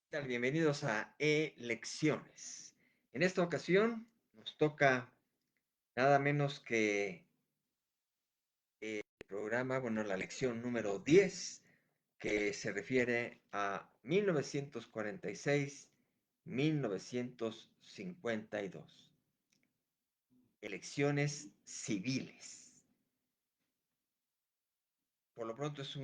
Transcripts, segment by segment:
¿Qué tal? Bienvenidos a Elecciones. En esta ocasión nos toca nada menos que el programa, bueno, la lección número 10, que se refiere a 1946-1952. Elecciones civiles. Por lo pronto es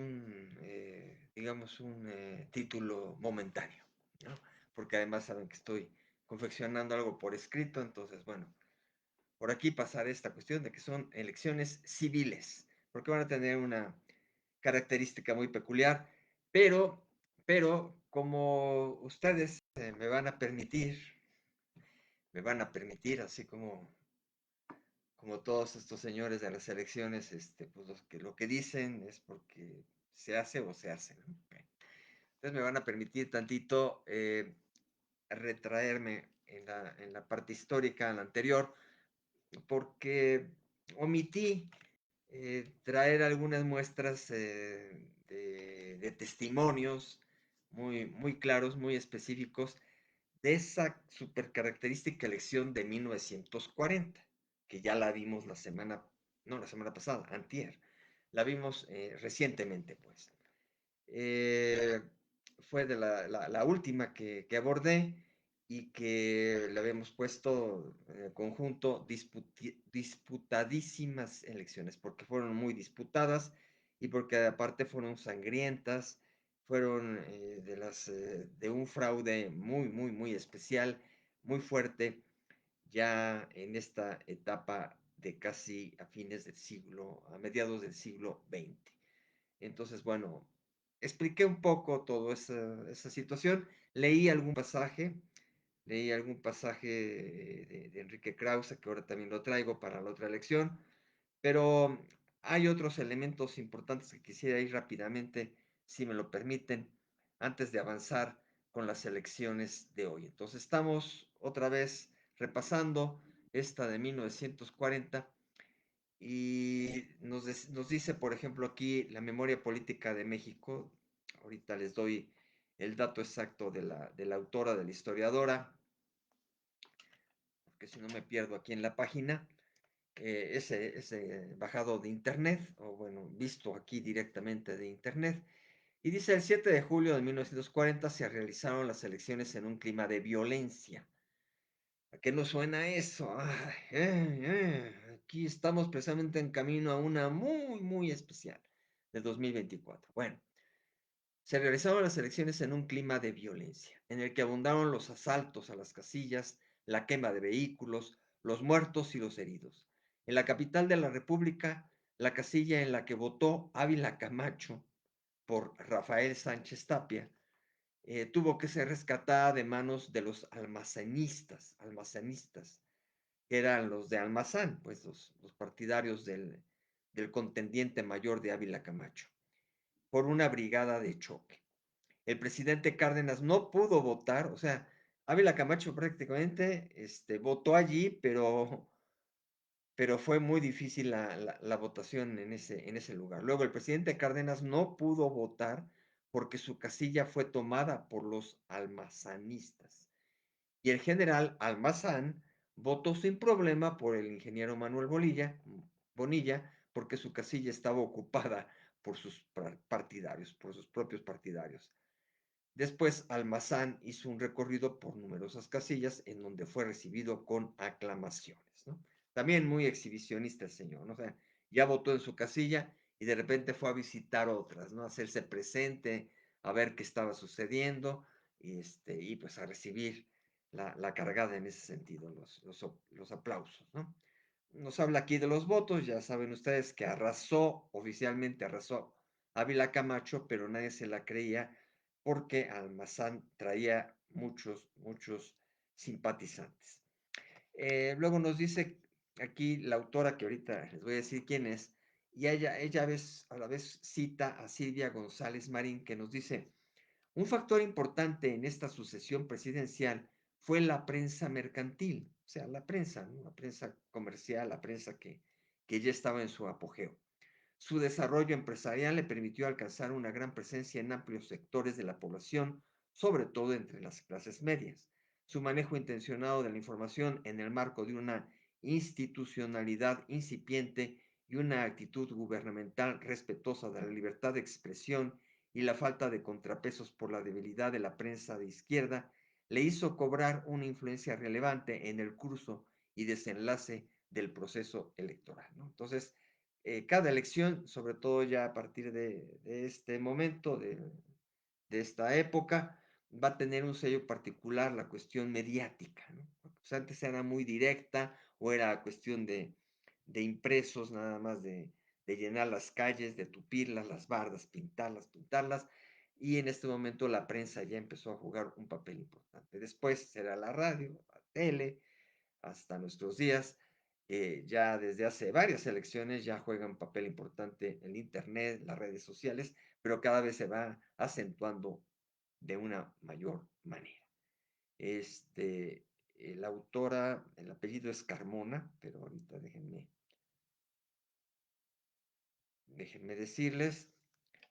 digamos, un título momentáneo, ¿no? Porque además saben que estoy confeccionando algo por escrito, entonces, bueno, por aquí pasar esta cuestión de que son elecciones civiles, porque van a tener una característica muy peculiar, pero, pero como ustedes me van a permitir, así como todos estos señores de las elecciones, pues lo que dicen es porque se hace o se hace, ¿no? Okay. Entonces me van a permitir tantito retraerme en la parte histórica, en la anterior, porque omití traer algunas muestras de testimonios muy claros, muy específicos de esa super característica elección de 1940, que ya la vimos no la semana pasada, antier, la vimos recientemente, pues. Eh, Fue de la última que abordé y que le habíamos puesto en el conjunto disputadísimas elecciones, porque fueron muy disputadas y porque aparte fueron sangrientas, fueron de un fraude muy especial, muy fuerte, ya en esta etapa de casi a mediados del siglo XX. Entonces, bueno, expliqué un poco toda esa situación, leí algún pasaje de Enrique Krause, que ahora también lo traigo para la otra lección, pero hay otros elementos importantes que quisiera ir rápidamente, si me lo permiten, antes de avanzar con las elecciones de hoy. Entonces, estamos otra vez repasando esta de 1940 y nos dice, por ejemplo, aquí la memoria política de México. Ahorita les doy el dato exacto de la autora, de la historiadora, porque si no me pierdo aquí en la página. Ese bajado de internet, o bueno, visto aquí directamente de internet. Y dice, el 7 de julio de 1940 se realizaron las elecciones en un clima de violencia. ¿A qué nos suena eso? Ay, aquí estamos precisamente en camino a una muy especial de 2024. Bueno, se realizaron las elecciones en un clima de violencia, en el que abundaron los asaltos a las casillas, la quema de vehículos, los muertos y los heridos. En la capital de la República, la casilla en la que votó Ávila Camacho por Rafael Sánchez Tapia tuvo que ser rescatada de manos de los almazanistas, que eran los de Almazán, pues los partidarios del contendiente mayor de Ávila Camacho, por una brigada de choque. El presidente Cárdenas no pudo votar, o sea, Ávila Camacho prácticamente votó allí, pero fue muy difícil la votación en ese lugar. Luego, el presidente Cárdenas no pudo votar porque su casilla fue tomada por los almazanistas. Y el general Almazán votó sin problema por el ingeniero Manuel Bonilla, porque su casilla estaba ocupada por sus partidarios, por sus propios partidarios. Después, Almazán hizo un recorrido por numerosas casillas en donde fue recibido con aclamaciones, ¿no? También muy exhibicionista el señor, ¿no? O sea, ya votó en su casilla y de repente fue a visitar otras, ¿no? A hacerse presente, a ver qué estaba sucediendo y pues a recibir la cargada en ese sentido, los aplausos, ¿no? Nos habla aquí de los votos, ya saben ustedes que oficialmente arrasó Ávila Camacho, pero nadie se la creía porque Almazán traía muchos simpatizantes. Luego nos dice aquí la autora, que ahorita les voy a decir quién es, y ella a la vez cita a Silvia González Marín, que nos dice, un factor importante en esta sucesión presidencial fue la prensa mercantil, o sea, la prensa, ¿no? La prensa comercial, la prensa que ya estaba en su apogeo. Su desarrollo empresarial le permitió alcanzar una gran presencia en amplios sectores de la población sobre todo entre las clases medias. Su manejo intencionado de la información en el marco de una institucionalidad incipiente y una actitud gubernamental respetuosa de la libertad de expresión y la falta de contrapesos por la debilidad de la prensa de izquierda, le hizo cobrar una influencia relevante en el curso y desenlace del proceso electoral, ¿no? Entonces, cada elección, sobre todo ya a partir de este momento, de esta época, va a tener un sello particular la cuestión mediática, ¿no? Porque, pues, antes era muy directa o era cuestión de impresos, nada más de llenar las calles, de tupirlas, las bardas, pintarlas, pintarlas, y en este momento la prensa ya empezó a jugar un papel importante. Después será la radio, la tele, hasta nuestros días. Ya desde hace varias elecciones ya juega un papel importante el Internet, las redes sociales, pero cada vez se va acentuando de una mayor manera. La autora, el apellido es Carmona, pero ahorita déjenme decirles,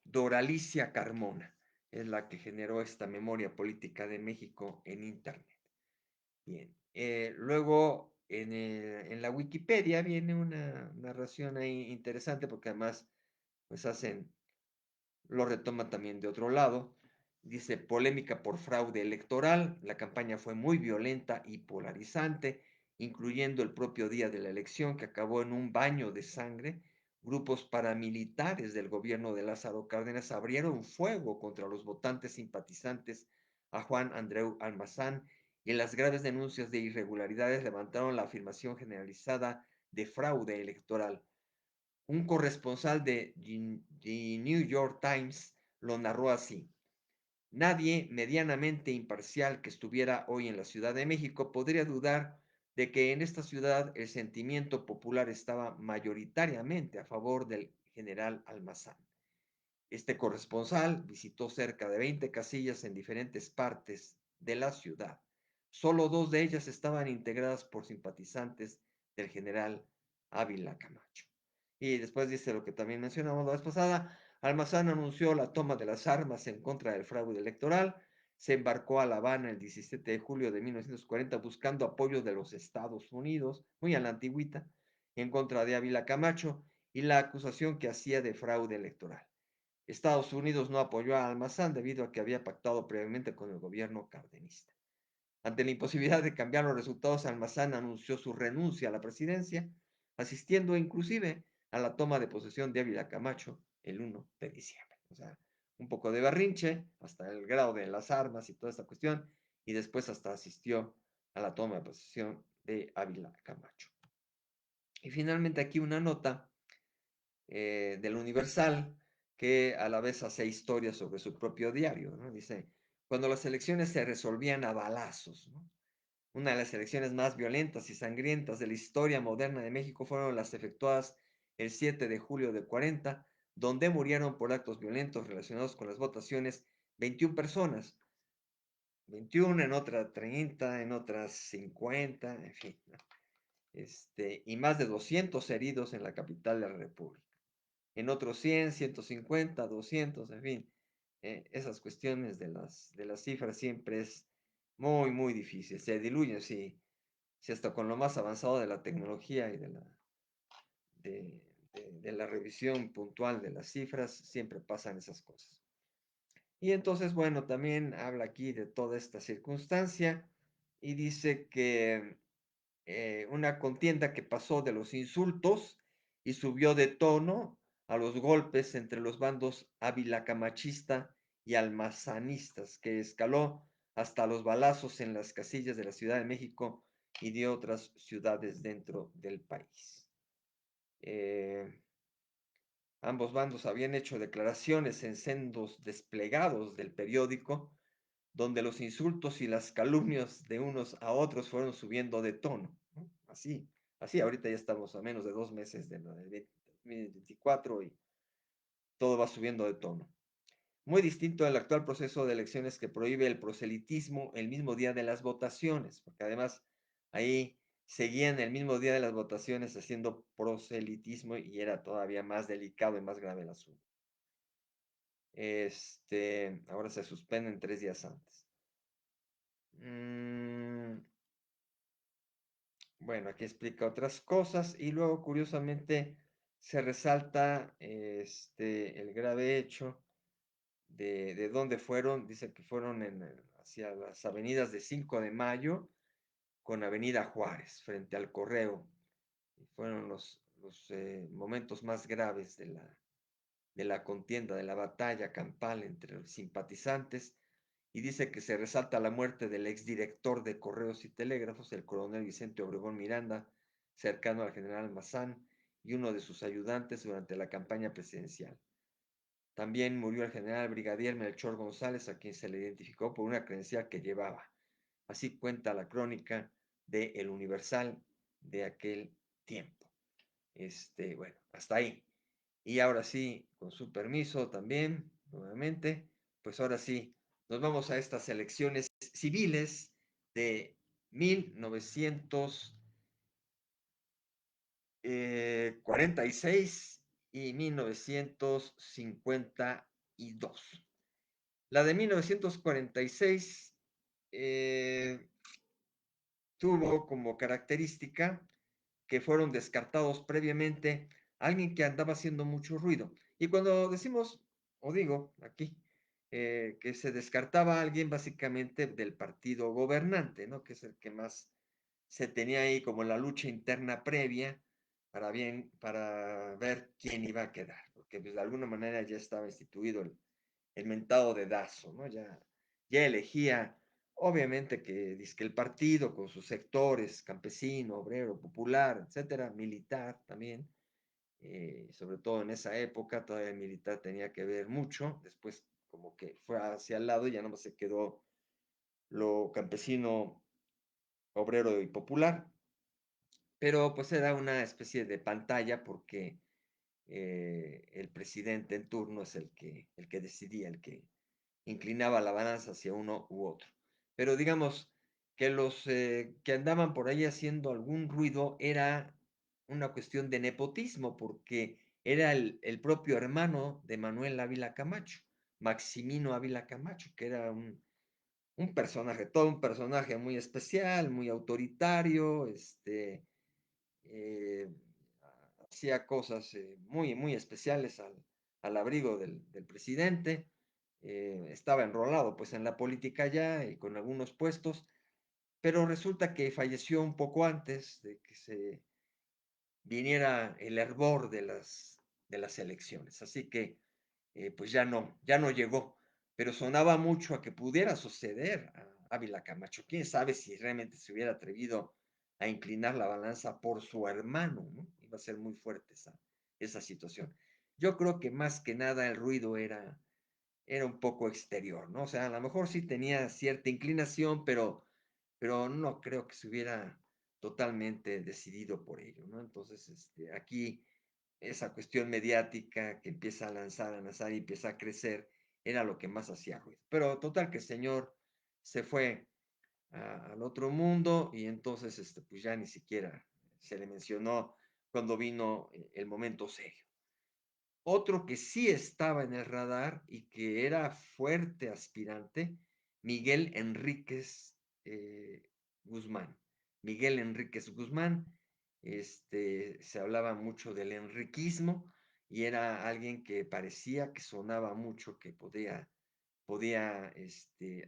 Doralicia Carmona es la que generó esta memoria política de México en Internet. Bien, luego en la Wikipedia viene una narración ahí interesante porque además pues lo retoma también de otro lado. Dice, polémica por fraude electoral, la campaña fue muy violenta y polarizante, incluyendo el propio día de la elección que acabó en un baño de sangre. Grupos paramilitares del gobierno de Lázaro Cárdenas abrieron fuego contra los votantes simpatizantes a Juan Andreu Almazán y las graves denuncias de irregularidades levantaron la afirmación generalizada de fraude electoral. Un corresponsal de The New York Times lo narró así: nadie medianamente imparcial que estuviera hoy en la Ciudad de México podría dudar de que en esta ciudad el sentimiento popular estaba mayoritariamente a favor del general Almazán. Este corresponsal visitó cerca de 20 casillas en diferentes partes de la ciudad. Solo dos de ellas estaban integradas por simpatizantes del general Ávila Camacho. Y después dice lo que también mencionamos la vez pasada: Almazán anunció la toma de las armas en contra del fraude electoral, se embarcó a La Habana el 17 de julio de 1940 buscando apoyo de los Estados Unidos, muy a la antigüita, en contra de Ávila Camacho y la acusación que hacía de fraude electoral. Estados Unidos no apoyó a Almazán debido a que había pactado previamente con el gobierno cardenista. Ante la imposibilidad de cambiar los resultados, Almazán anunció su renuncia a la presidencia, asistiendo inclusive a la toma de posesión de Ávila Camacho el 1 de diciembre. O sea, un poco de berrinche, hasta el grado de las armas y toda esta cuestión, y después hasta asistió a la toma de posesión de Ávila Camacho. Y finalmente aquí una nota del Universal, que a la vez hace historia sobre su propio diario, ¿no? Dice, cuando las elecciones se resolvían a balazos, ¿no? Una de las elecciones más violentas y sangrientas de la historia moderna de México fueron las efectuadas el 7 de julio de 40, donde murieron por actos violentos relacionados con las votaciones 21 personas, 21 en otras 30, en otras 50, en fin, ¿no? Y más de 200 heridos en la capital de la República. En otros 100, 150, 200, en fin. Esas cuestiones de las cifras siempre es muy, muy difícil. Se diluyen, sí, sí, hasta con lo más avanzado de la tecnología y de la revisión puntual de las cifras, siempre pasan esas cosas. Y entonces, bueno, también habla aquí de toda esta circunstancia y dice que una contienda que pasó de los insultos y subió de tono a los golpes entre los bandos avilacamachista y almazanistas, que escaló hasta los balazos en las casillas de la Ciudad de México y de otras ciudades dentro del país. Eh, Ambos bandos habían hecho declaraciones en sendos desplegados del periódico, donde los insultos y las calumnias de unos a otros fueron subiendo de tono, ¿no? Así, ahorita ya estamos a menos de 2 meses del 2024 y todo va subiendo de tono. Muy distinto al actual proceso de elecciones que prohíbe el proselitismo el mismo día de las votaciones, porque además ahí seguían el mismo día de las votaciones haciendo proselitismo y era todavía más delicado y más grave el asunto. Ahora se suspenden 3 días antes. Mm, bueno, aquí explica otras cosas y luego, curiosamente, se resalta, el grave hecho de dónde fueron. Dice que fueron hacia las avenidas de 5 de Mayo con Avenida Juárez, frente al Correo. Y fueron los momentos más graves de la contienda, de la batalla campal entre los simpatizantes, y dice que se resalta la muerte del exdirector de Correos y Telégrafos, el coronel Vicente Obregón Miranda, cercano al general Mazán, y uno de sus ayudantes durante la campaña presidencial. También murió el general brigadier Melchor González, a quien se le identificó por una credencial que llevaba. Así cuenta la crónica de El Universal de aquel tiempo. Bueno, hasta ahí. Y ahora sí, con su permiso también, nuevamente, pues ahora sí, nos vamos a estas elecciones civiles de 1946 y 1952. La de 1946 tuvo como característica que fueron descartados previamente alguien que andaba haciendo mucho ruido. Y cuando decimos, o digo aquí, que se descartaba a alguien básicamente del partido gobernante, ¿no? Que es el que más se tenía ahí como la lucha interna previa para ver quién iba a quedar, porque pues, de alguna manera ya estaba instituido el mentado dedazo, ¿no? Ya elegía, obviamente que dizque el partido con sus sectores, campesino, obrero, popular, etcétera, militar también, sobre todo en esa época, todavía el militar tenía que ver mucho, después como que fue hacia el lado y ya no se quedó lo campesino, obrero y popular, pero pues era una especie de pantalla porque el presidente en turno es el que decidía, el que inclinaba la balanza hacia uno u otro. Pero digamos que los que andaban por ahí haciendo algún ruido era una cuestión de nepotismo, porque era el propio hermano de Manuel Ávila Camacho, Maximino Ávila Camacho, que era un personaje, todo un personaje muy especial, muy autoritario, eh, hacía cosas muy, muy especiales al abrigo del presidente. Estaba enrolado pues en la política ya y con algunos puestos, pero resulta que falleció un poco antes de que se viniera el hervor de las elecciones. Así que pues ya no llegó, pero sonaba mucho a que pudiera suceder a Ávila Camacho. Quién sabe si realmente se hubiera atrevido a inclinar la balanza por su hermano, ¿no? Iba a ser muy fuerte esa situación. Yo creo que más que nada el ruido era un poco exterior, ¿no? O sea, a lo mejor sí tenía cierta inclinación, pero no creo que se hubiera totalmente decidido por ello, ¿no? Entonces, aquí esa cuestión mediática que empieza a lanzar y empieza a crecer, era lo que más hacía ruido. Pero total que el señor se fue al otro mundo y entonces, pues ya ni siquiera se le mencionó cuando vino el momento serio. Otro que sí estaba en el radar y que era fuerte aspirante, Miguel Enríquez Guzmán. Miguel Enríquez Guzmán, se hablaba mucho del enriquismo y era alguien que parecía que sonaba mucho que podía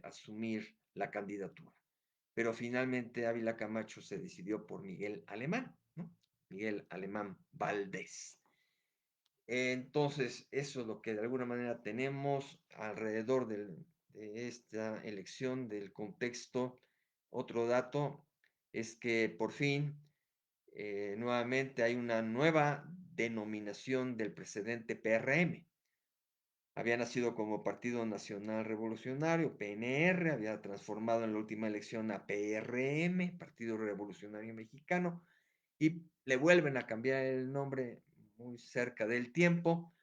asumir la candidatura. Pero finalmente Ávila Camacho se decidió por Miguel Alemán, ¿no? Miguel Alemán Valdés. Entonces, eso es lo que de alguna manera tenemos alrededor de esta elección, del contexto. Otro dato es que por fin, nuevamente hay una nueva denominación del precedente PRM. Había nacido como Partido Nacional Revolucionario, PNR, había transformado en la última elección a PRM, Partido Revolucionario Mexicano, y le vuelven a cambiar el nombre muy cerca del tiempo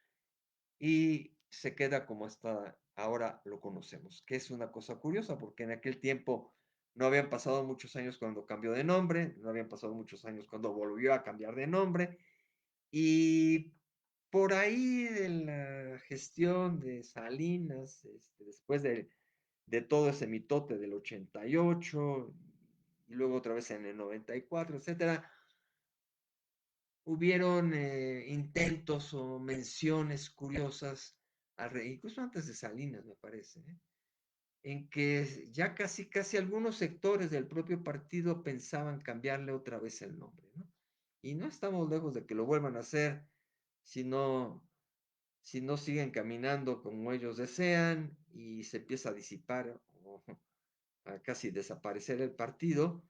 y se queda como hasta ahora lo conocemos, que es una cosa curiosa porque en aquel tiempo no habían pasado muchos años cuando cambió de nombre, no habían pasado muchos años cuando volvió a cambiar de nombre y por ahí de la gestión de Salinas, después de todo ese mitote del 88 y luego otra vez en el 94, etcétera, hubieron intentos o menciones curiosas, incluso antes de Salinas, me parece, en que ya casi algunos sectores del propio partido pensaban cambiarle otra vez el nombre, ¿no? Y no estamos lejos de que lo vuelvan a hacer si no, si no siguen caminando como ellos desean y se empieza a disipar o a casi desaparecer el partido.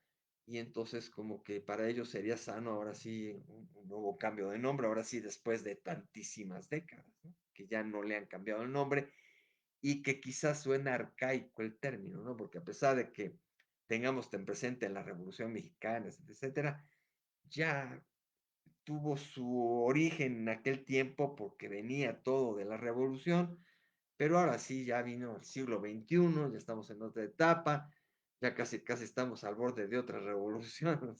Y entonces como que para ellos sería sano ahora sí un nuevo cambio de nombre, ahora sí después de tantísimas décadas, ¿no? Que ya no le han cambiado el nombre y que quizás suena arcaico el término, ¿no? Porque a pesar de que tengamos tan presente la Revolución Mexicana, etcétera, ya tuvo su origen en aquel tiempo porque venía todo de la revolución, pero ahora sí ya vino el siglo XXI, ya estamos en otra etapa, ya casi estamos al borde de otra revolución.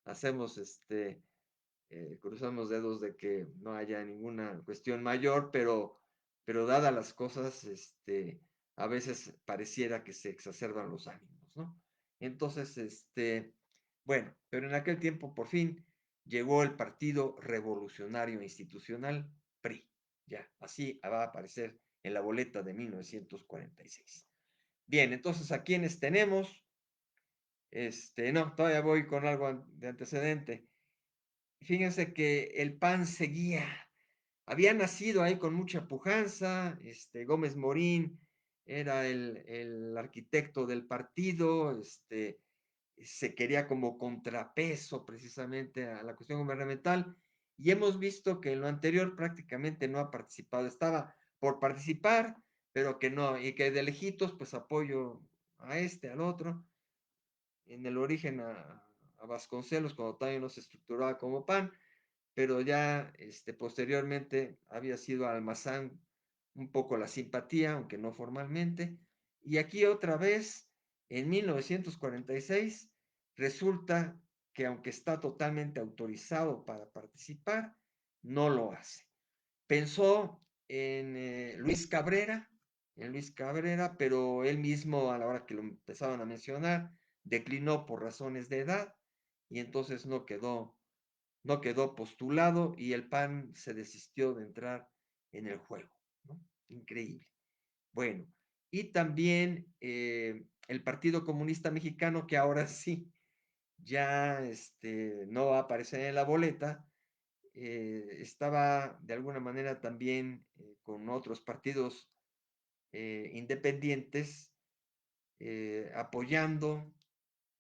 Hacemos cruzamos dedos de que no haya ninguna cuestión mayor, pero dadas las cosas, a veces pareciera que se exacerban los ánimos, ¿no? Entonces, bueno, pero en aquel tiempo por fin llegó el Partido Revolucionario Institucional, PRI, ya, así va a aparecer en la boleta de 1946. Bien, entonces, ¿a quiénes tenemos? No, todavía voy con algo de antecedente. Fíjense que el PAN seguía, había nacido ahí con mucha pujanza, Gómez Morín era el arquitecto del partido, se quería como contrapeso precisamente a la cuestión gubernamental, y hemos visto que en lo anterior prácticamente no ha participado, estaba por participar, pero que no, y que de lejitos pues apoyo a al otro, en el origen a Vasconcelos cuando todavía no se estructuraba como PAN, pero ya posteriormente había sido Almazán un poco la simpatía, aunque no formalmente, y aquí otra vez, en 1946, resulta que aunque está totalmente autorizado para participar, no lo hace. Pensó en Luis Cabrera, pero él mismo a la hora que lo empezaban a mencionar, declinó por razones de edad y entonces no quedó postulado y el PAN se desistió de entrar en el juego, ¿no? Increíble. Bueno, y también el Partido Comunista Mexicano, que ahora sí ya no va a aparecer en la boleta, estaba de alguna manera también con otros partidos independientes apoyando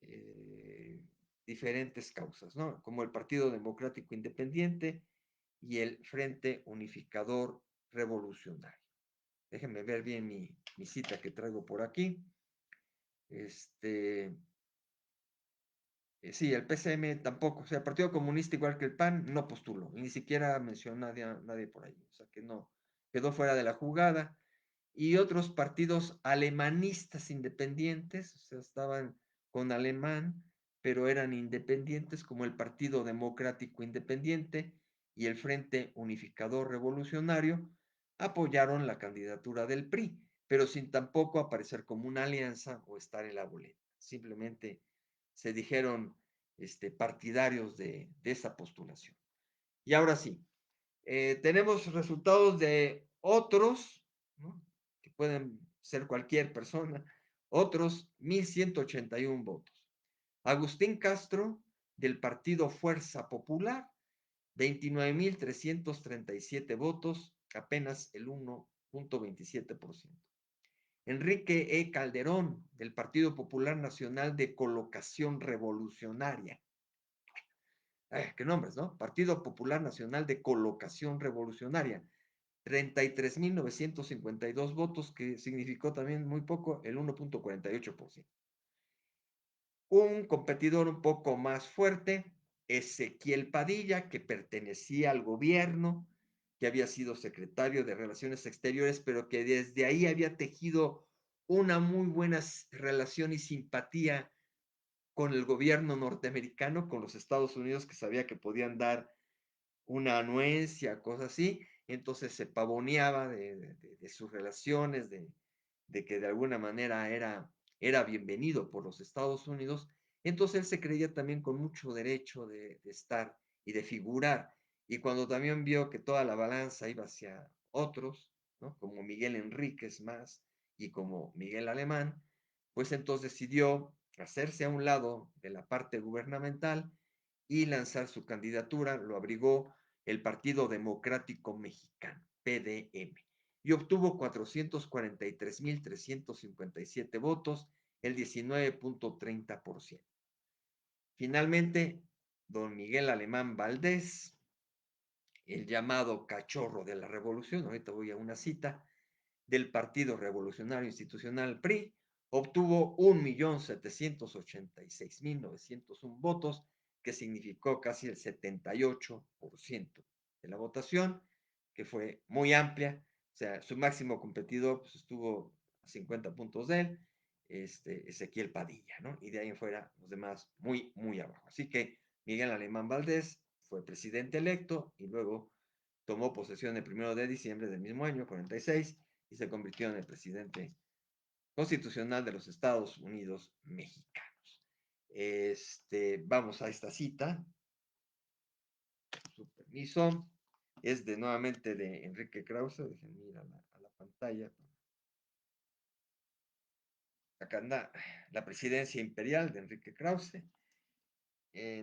eh, diferentes causas, ¿no? Como el Partido Democrático Independiente y el Frente Unificador Revolucionario. Déjenme ver bien mi cita que traigo por aquí. Este, sí, el PCM tampoco, o sea, el Partido Comunista, igual que el PAN, no postuló, ni siquiera mencionó nadie por ahí, o sea que no, quedó fuera de la jugada. Y otros partidos alemanistas independientes, o sea, estaban con alemán, pero eran independientes, como el Partido Democrático Independiente y el Frente Unificador Revolucionario, apoyaron la candidatura del PRI, pero sin tampoco aparecer como una alianza o estar en la boleta. Simplemente se dijeron partidarios de esa postulación. Y ahora sí, tenemos resultados de otros, ¿no? Que pueden ser cualquier persona, otros 1,181 votos. Agustín Castro, del partido Fuerza Popular, 29,337 votos, apenas el 1,27%. Enrique E. Calderón, del Partido Popular Nacional de Colocación Revolucionaria. Qué nombres, ¿no? Partido Popular Nacional de Colocación Revolucionaria. 33,952 votos, que significó también muy poco, el 1,48%. Un competidor un poco más fuerte, Ezequiel Padilla, que pertenecía al gobierno, que había sido secretario de Relaciones Exteriores, pero que desde ahí había tejido una muy buena relación y simpatía con el gobierno norteamericano, con los Estados Unidos, que sabía que podían dar una anuencia, cosas así, entonces se pavoneaba de sus relaciones, de que de alguna manera era bienvenido por los Estados Unidos, entonces él se creía también con mucho derecho de estar y de figurar. Y cuando también vio que toda la balanza iba hacia otros, ¿no? Como Miguel Enríquez más y como Miguel Alemán, pues entonces decidió hacerse a un lado de la parte gubernamental y lanzar su candidatura. Lo abrigó el Partido Democrático Mexicano, PDM, y obtuvo 443,357 votos, el 19.30%. Finalmente, don Miguel Alemán Valdés, el llamado cachorro de la revolución, ahorita voy a una cita, del Partido Revolucionario Institucional PRI, obtuvo 1,786,901 votos, que significó casi el 78% de la votación, que fue muy amplia. O sea, su máximo competidor pues, estuvo a 50 puntos de él, Ezequiel Padilla, ¿no? Y de ahí en fuera los demás muy, muy abajo. Así que Miguel Alemán Valdés fue presidente electo y luego tomó posesión el 1 de diciembre del mismo año, 46, y se convirtió en el presidente constitucional de los Estados Unidos mexicanos. Vamos a esta cita, su permiso, es de nuevamente de Enrique Krause, déjenme ir a la pantalla. Acá anda la presidencia imperial de Enrique Krause.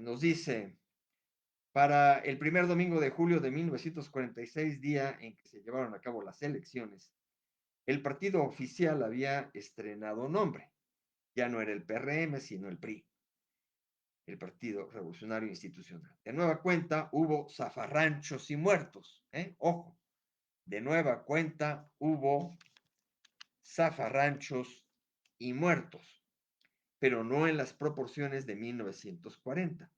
Nos dice, para el primer domingo de julio de 1946, día en que se llevaron a cabo las elecciones, el partido oficial había estrenado nombre. Ya no era el PRM, sino el PRI, el Partido Revolucionario Institucional. De nueva cuenta hubo zafarranchos y muertos, ¿eh? Ojo, de nueva cuenta hubo zafarranchos y muertos, pero no en las proporciones de 1940.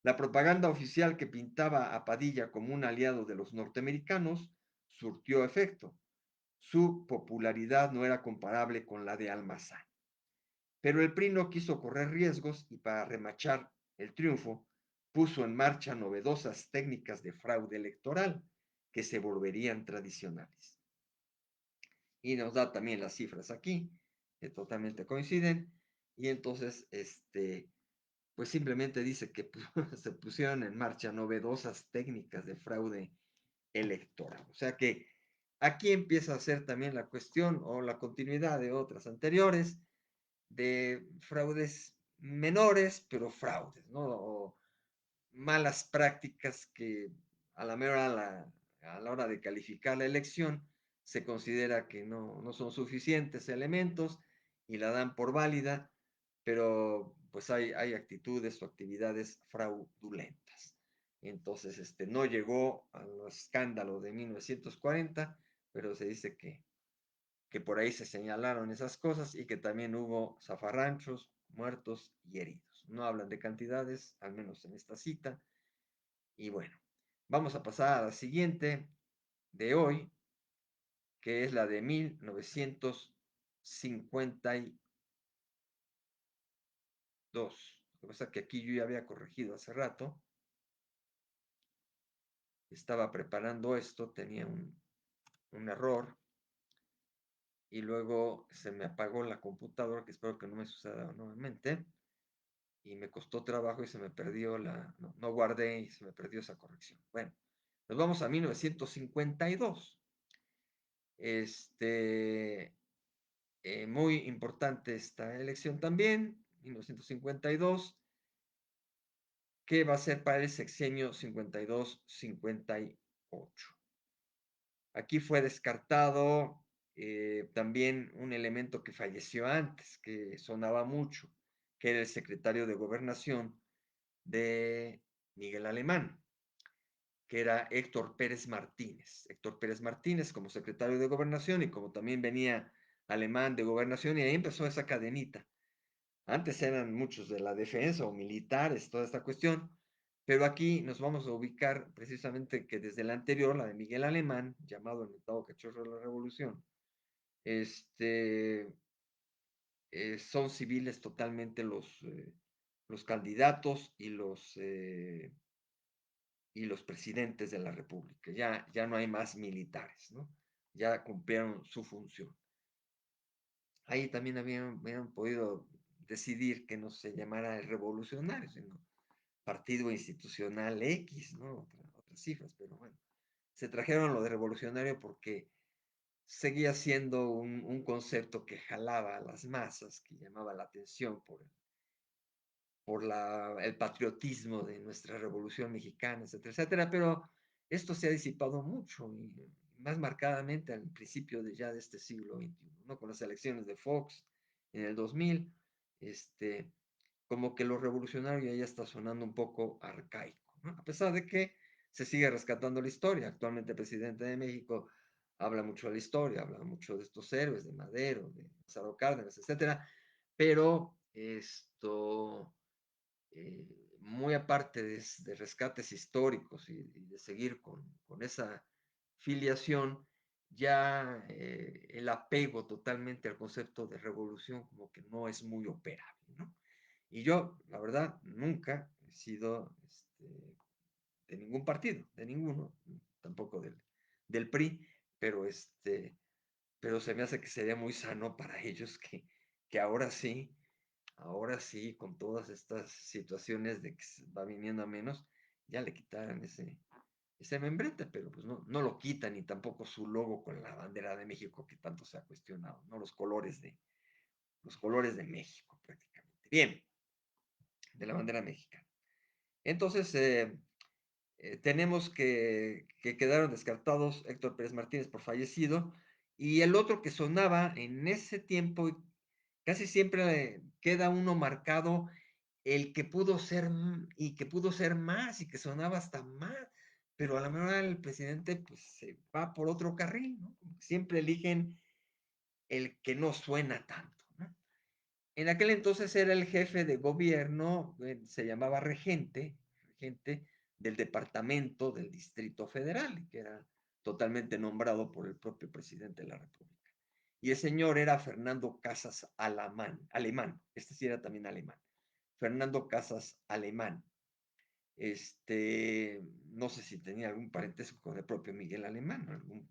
La propaganda oficial que pintaba a Padilla como un aliado de los norteamericanos surtió efecto. Su popularidad no era comparable con la de Almazán. Pero el PRI no quiso correr riesgos y para remachar el triunfo puso en marcha novedosas técnicas de fraude electoral que se volverían tradicionales. Y nos da también las cifras aquí, que totalmente coinciden. Y entonces, pues simplemente dice que se pusieron en marcha novedosas técnicas de fraude electoral. O sea que aquí empieza a ser también la cuestión o la continuidad de otras anteriores, de fraudes menores, pero fraudes, ¿no? O malas prácticas que a la, mera, a la hora de calificar la elección se considera que no son suficientes elementos y la dan por válida, pero pues hay actitudes o actividades fraudulentas. Entonces, no llegó al escándalo de 1940, pero se dice que por ahí se señalaron esas cosas y que también hubo zafarranchos, muertos y heridos. No hablan de cantidades, al menos en esta cita. Y bueno, vamos a pasar a la siguiente de hoy, que es la de 1952. Lo que pasa es que aquí yo ya había corregido hace rato. Estaba preparando esto, tenía un error y luego se me apagó la computadora, que espero que no me suceda nuevamente. Y me costó trabajo y se me perdió no guardé y se me perdió esa corrección. Bueno, nos vamos a 1952. Muy importante esta elección también, 1952, que va a ser para el sexenio 52-58. Aquí fue descartado también un elemento que falleció antes, que sonaba mucho, que era el secretario de Gobernación de Miguel Alemán, que era Héctor Pérez Martínez. Héctor Pérez Martínez como secretario de Gobernación y como también venía Alemán de Gobernación, y ahí empezó esa cadenita. Antes eran muchos de la defensa o militares, toda esta cuestión, pero aquí nos vamos a ubicar precisamente que desde la anterior, la de Miguel Alemán, llamado el mentado cachorro de la revolución, son civiles totalmente los candidatos y y los presidentes de la República. Ya no hay más militares, ¿no? Ya cumplieron su función. Ahí también habían podido decidir que no se llamara el revolucionario, sino Partido Institucional X, ¿no? Otras cifras, pero bueno. Se trajeron lo de revolucionario porque seguía siendo un concepto que jalaba a las masas, que llamaba la atención por el patriotismo de nuestra revolución mexicana, etcétera, etcétera, pero esto se ha disipado mucho y más marcadamente al principio ya de este siglo XXI, ¿no? Con las elecciones de Fox en el 2000, este, como que lo revolucionario ya está sonando un poco arcaico, ¿no? A pesar de que se sigue rescatando la historia. Actualmente el presidente de México habla mucho de la historia, habla mucho de estos héroes, de Madero, de Lázaro Cárdenas, etcétera, pero muy aparte de rescates históricos y de seguir con esa filiación, ya el apego totalmente al concepto de revolución como que no es muy operable, ¿no? Y yo, la verdad, nunca he sido de ningún partido, de ninguno, tampoco del PRI, pero, pero se me hace que sería muy sano para ellos que ahora sí, con todas estas situaciones de que se va viniendo a menos, ya le quitaran ese membrete, pero pues no lo quitan ni tampoco su logo con la bandera de México que tanto se ha cuestionado, ¿no? Los colores de México prácticamente. Bien, de la bandera mexicana. Entonces, tenemos que quedaron descartados Héctor Pérez Martínez por fallecido y el otro que sonaba en ese tiempo, casi siempre queda uno marcado el que pudo ser y que pudo ser más y que sonaba hasta más, pero a la mejor el presidente pues se va por otro carril, ¿no? Siempre eligen el que no suena tanto, ¿no? En aquel entonces era el jefe de gobierno, se llamaba regente del departamento del Distrito Federal, que era totalmente nombrado por el propio presidente de la República. Y el señor era Fernando Casas Alemán, este sí era también alemán. Fernando Casas Alemán. No sé si tenía algún parentesco con el propio Miguel Alemán, alguna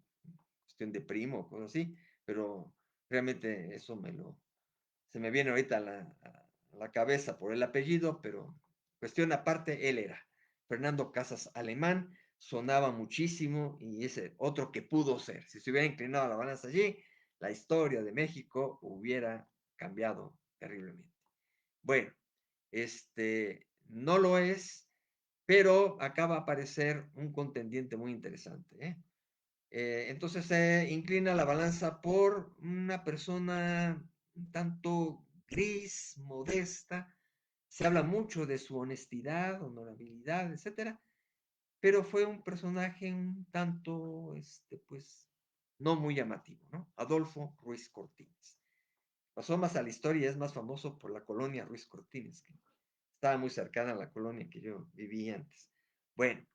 cuestión de primo o cosas así, pero realmente eso se me viene ahorita a la cabeza por el apellido, pero cuestión aparte, él era Fernando Casas Alemán, sonaba muchísimo y ese otro que pudo ser. Si se hubiera inclinado la balanza allí, la historia de México hubiera cambiado terriblemente. Bueno, no lo es, pero acaba a aparecer un contendiente muy interesante, ¿eh? Entonces se inclina la balanza por una persona un tanto gris, modesta. Se habla mucho de su honestidad, honorabilidad, etcétera, pero fue un personaje un tanto, pues, no muy llamativo, ¿no? Adolfo Ruiz Cortines. Pasó más a la historia y es más famoso por la colonia Ruiz Cortines, que estaba muy cercana a la colonia que yo vivía antes. Bueno,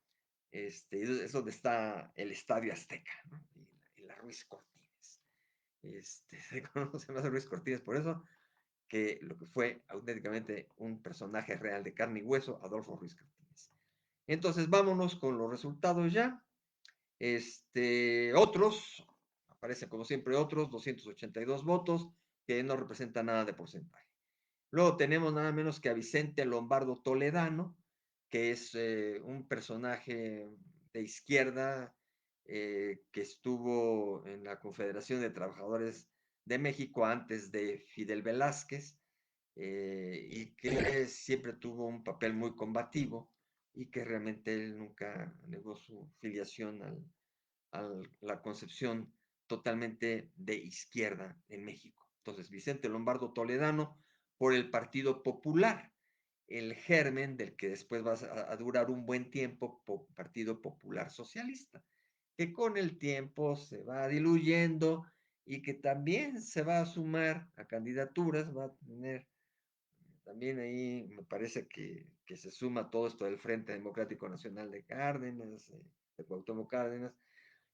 es donde está el Estadio Azteca, ¿no? Y la Ruiz Cortines. Se conoce más a Ruiz Cortines por eso que lo que fue auténticamente un personaje real de carne y hueso, Adolfo Ruiz Cortines. Entonces, vámonos con los resultados ya. Otros, aparecen como siempre otros, 282 votos, que no representan nada de porcentaje. Luego tenemos nada menos que a Vicente Lombardo Toledano, que es un personaje de izquierda que estuvo en la Confederación de Trabajadores de México antes de Fidel Velázquez y que siempre tuvo un papel muy combativo y que realmente él nunca negó su filiación a la concepción totalmente de izquierda en México. Entonces, Vicente Lombardo Toledano por el Partido Popular, el germen del que después va a durar un buen tiempo, Partido Popular Socialista, que con el tiempo se va diluyendo y que también se va a sumar a candidaturas, va a tener también ahí, me parece que se suma todo esto del Frente Democrático Nacional de Cárdenas, de Cuauhtémoc Cárdenas,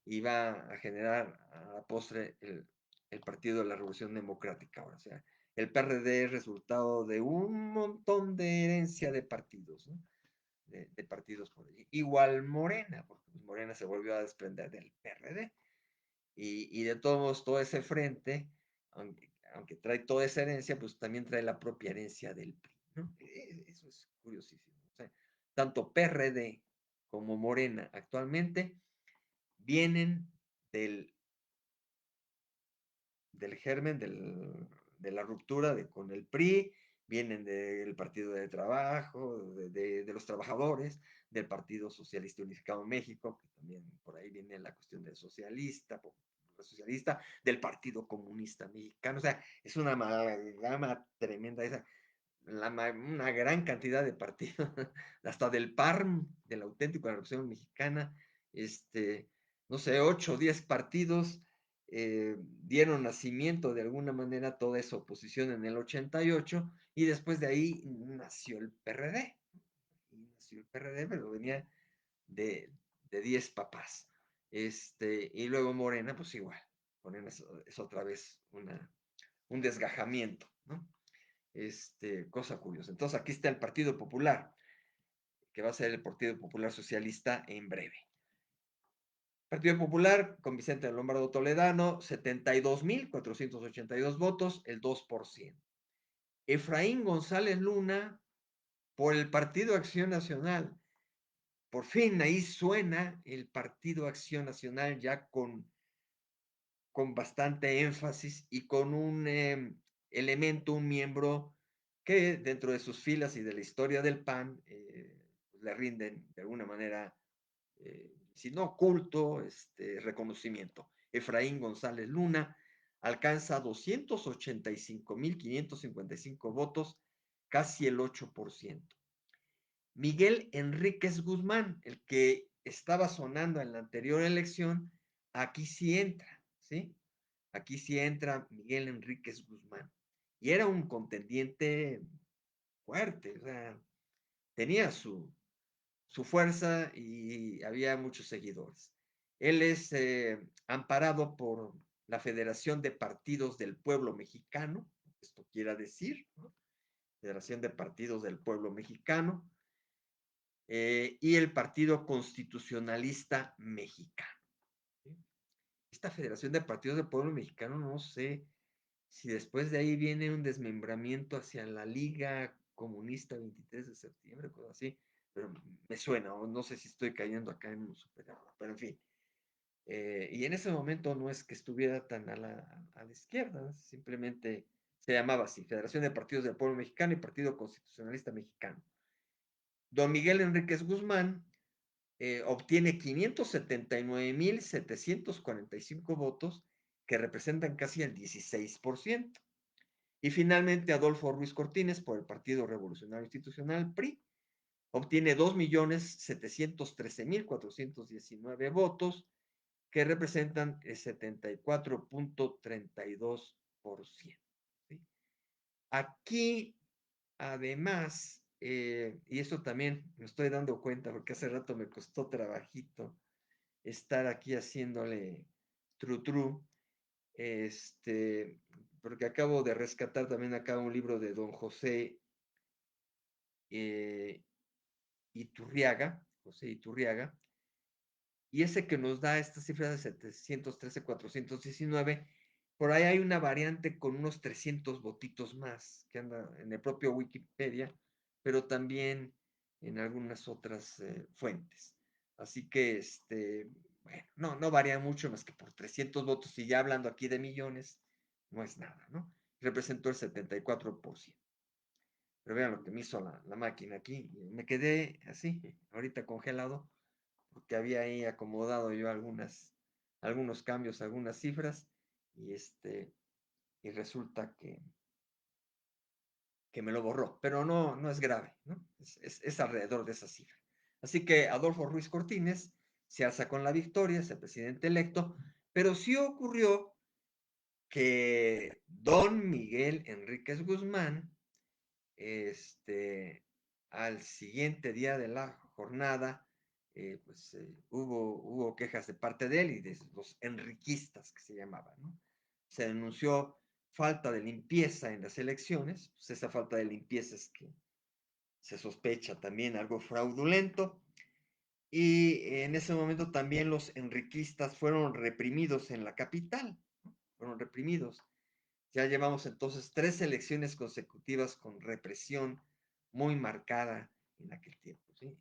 y va a generar a la postre el Partido de la Revolución Democrática. Ahora, o sea, el PRD es resultado de un montón de herencia de partidos, ¿no? de partidos por allí. Igual Morena, porque Morena se volvió a desprender del PRD. Y de todos modos, todo ese frente, aunque trae toda esa herencia, pues también trae la propia herencia del PRI, ¿no? Eso es curiosísimo. O sea, tanto PRD como Morena actualmente vienen del, del germen, de la ruptura con el PRI, vienen del Partido de Trabajo, de los trabajadores, del Partido Socialista Unificado en México, que también por ahí viene la cuestión del socialista, del Partido Comunista Mexicano. O sea, es una amalgama tremenda esa, una gran cantidad de partidos, hasta del PARM, del auténtico de la Revolución Mexicana, no sé, 8 o 10 partidos dieron nacimiento de alguna manera a toda esa oposición en el 88 y después de ahí nació el PRD. Y nació el PRD, pero venía de, de 10 papás. Y luego Morena, pues igual. Morena es otra vez un desgajamiento, ¿no? Cosa curiosa. Entonces aquí está el Partido Popular, que va a ser el Partido Popular Socialista en breve. Partido Popular con Vicente Lombardo Toledano, 72,482 votos, el 2%. Efraín González Luna por el Partido Acción Nacional. Por fin ahí suena el Partido Acción Nacional ya con bastante énfasis y con un elemento, un miembro que dentro de sus filas y de la historia del PAN le rinden de alguna manera, si no culto, reconocimiento. Efraín González Luna alcanza 285,555 votos, casi el 8%. Miguel Enríquez Guzmán, el que estaba sonando en la anterior elección, aquí sí entra, ¿sí? Aquí sí entra Miguel Enríquez Guzmán. Y era un contendiente fuerte, o sea, tenía su fuerza y había muchos seguidores. Él es amparado por la Federación de Partidos del Pueblo Mexicano, esto quiera decir, ¿no? Federación de Partidos del Pueblo Mexicano, y el Partido Constitucionalista Mexicano. Esta Federación de Partidos del Pueblo Mexicano, no sé si después de ahí viene un desmembramiento hacia la Liga Comunista 23 de septiembre, cosas así, pero me suena, o no sé si estoy cayendo acá en un super error, pero en fin. Y en ese momento no es que estuviera tan a la izquierda, simplemente se llamaba así, Federación de Partidos del Pueblo Mexicano y Partido Constitucionalista Mexicano. Don Miguel Enríquez Guzmán obtiene 579,745 votos, que representan casi el 16%. Y finalmente Adolfo Ruiz Cortines, por el Partido Revolucionario Institucional, PRI, obtiene 2,713,419 votos, que representan el 74,32%. ¿Sí? Aquí, además, y esto también me estoy dando cuenta porque hace rato me costó trabajito estar aquí haciéndole tru-tru, porque acabo de rescatar también acá un libro de don José eh, Iturriaga, José Iturriaga, y ese que nos da esta cifra de 713,419, por ahí hay una variante con unos 300 votitos más que anda en el propio Wikipedia, pero también en algunas otras fuentes. Así que, bueno, no varía mucho más que por 300 votos, y ya hablando aquí de millones, no es nada, ¿no? Representó el 74%. Pero vean lo que me hizo la máquina aquí. Me quedé así, ahorita congelado, porque había ahí acomodado yo algunos cambios, algunas cifras, y y resulta que me lo borró, pero no es grave, ¿no? Es alrededor de esa cifra. Así que Adolfo Ruiz Cortines se alza con la victoria, es el presidente electo, pero sí ocurrió que don Miguel Enríquez Guzmán, al siguiente día de la jornada, pues hubo quejas de parte de él y de los enriquistas que se llamaban, ¿no? Se denunció falta de limpieza en las elecciones, pues esa falta de limpieza es que se sospecha también algo fraudulento. Y en ese momento también los enriquistas fueron reprimidos en la capital, ¿no? Fueron reprimidos. Ya llevamos entonces 3 elecciones consecutivas con represión muy marcada en aquel tiempo, ¿sí?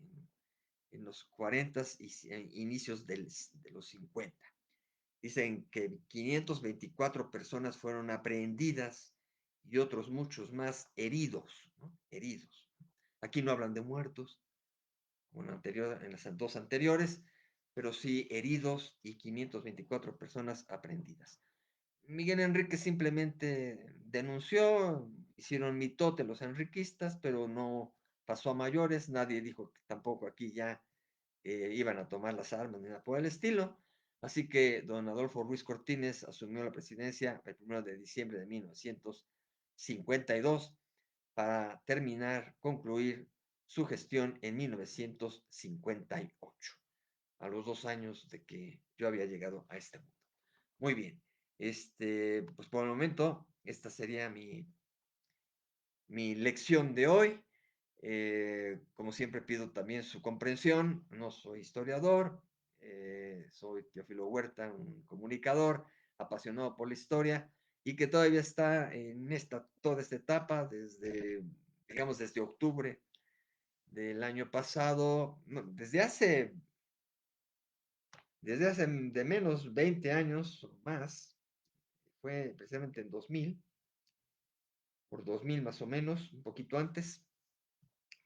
En los 40 y inicios de los 50. Dicen que 524 personas fueron aprehendidas y otros muchos más heridos, ¿no? Heridos. Aquí no hablan de muertos, como en las dos anteriores, pero sí heridos y 524 personas aprehendidas. Miguel Enrique simplemente denunció, hicieron mitote los enriquistas, pero no pasó a mayores, nadie dijo que tampoco aquí ya iban a tomar las armas ni nada por el estilo. Así que don Adolfo Ruiz Cortines asumió la presidencia el 1 de diciembre de 1952 para concluir su gestión en 1958, a los 2 años de que yo había llegado a este mundo. Muy bien, pues por el momento, esta sería mi lección de hoy. Como siempre pido también su comprensión, no soy historiador, soy Teófilo Huerta, un comunicador apasionado por la historia y que todavía está en toda esta etapa digamos, desde octubre del año pasado, no, desde hace de menos 20 años o más, fue precisamente en 2000, por 2000 más o menos, un poquito antes,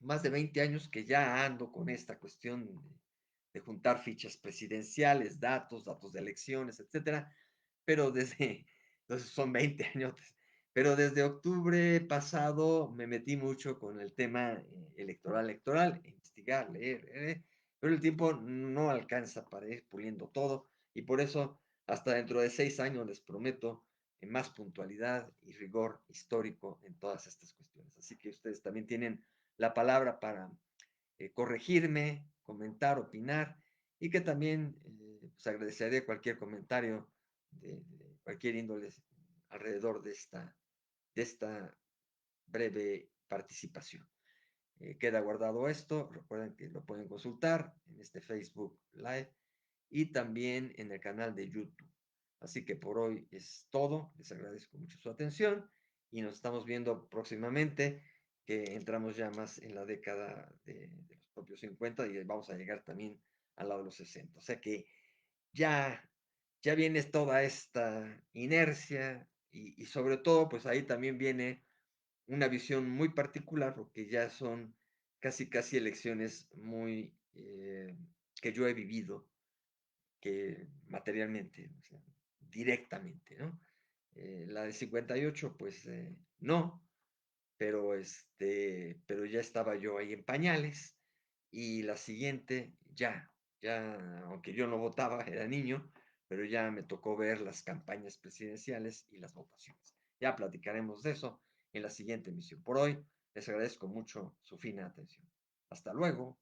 más de 20 años que ya ando con esta cuestión de juntar fichas presidenciales, datos de elecciones, etcétera, pero entonces son 20 años, pero desde octubre pasado me metí mucho con el tema electoral, investigar, leer, pero el tiempo no alcanza para ir puliendo todo y por eso hasta dentro de 6 años les prometo más puntualidad y rigor histórico en todas estas cuestiones. Así que ustedes también tienen la palabra para corregirme, comentar, opinar y que también pues agradecería cualquier comentario de cualquier índole alrededor de esta breve participación. Queda guardado esto, recuerden que lo pueden consultar en este Facebook Live y también en el canal de YouTube. Así que por hoy es todo, les agradezco mucho su atención y nos estamos viendo próximamente, que entramos ya más en la década de los propios 50 y vamos a llegar también al lado de los 60. O sea que ya, ya viene toda esta inercia y sobre todo, pues ahí también viene una visión muy particular, porque ya son casi, casi elecciones muy que yo he vivido que materialmente, o sea, directamente, ¿no? La del 58, pues no, pero ya estaba yo ahí en pañales y la siguiente ya, aunque yo no votaba, era niño, pero ya me tocó ver las campañas presidenciales y las votaciones. Ya platicaremos de eso en la siguiente emisión. Por hoy, les agradezco mucho su fina atención. Hasta luego.